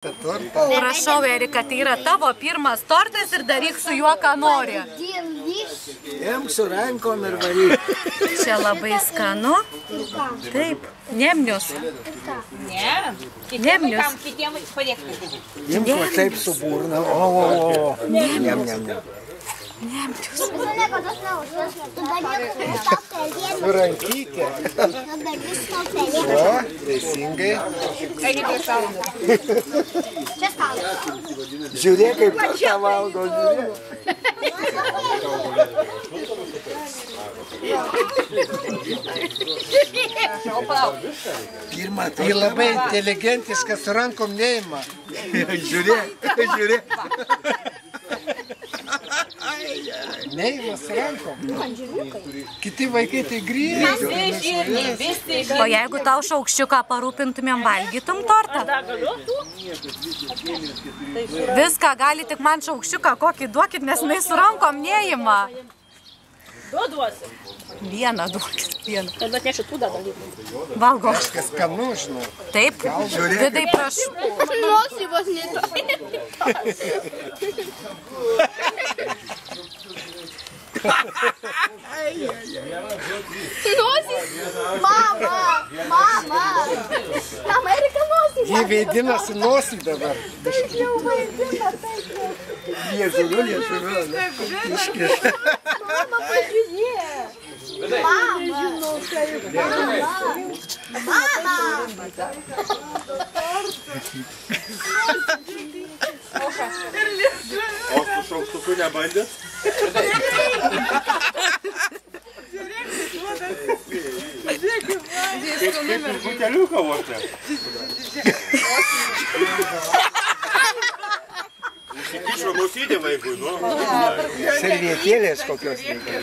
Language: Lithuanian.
Prašau, Erika, tai yra tavo pirmas tortas ir daryk su juo, ką nori. Imk su rankom ir varyk. Čia labai skanu. Taip, nemnius. Ne, kitiems padėkti. Imk va taip su burna. O. Nemnius. Su rankytė. O, teisingai. Žiūrėk, kaip tą valgo, Pirma, tai labai inteligentiškas, su rankom neima. Žiūrėk. Neima su rankom. Kiti vaikai tai grįžti. O jeigu tau šaukščiuką parūpintumėm, valgytum tortą? Viską gali, tik man šaukščiuką kokį duokit, nes jinai su rankom neima. Duosi. Vieną duokit, vieną. Tada atnešiu tų dalykų. Valgo. Kažkas skanu, žinau. Taip, Vidai, prašau. Nosį vos neto. Nosis. Mama, Erika nosį. Jie vaidinasi nosį dabar. Taip jau vaidina, taip jau. Liežuviu. Iškiša. Mama, pažiūrė. Mama. O su šaukštuku nebandėt? Kaip iš buteliuko vos ne? Užsikišo nosytė vaikui, nu. Servietėlės kokios reikia.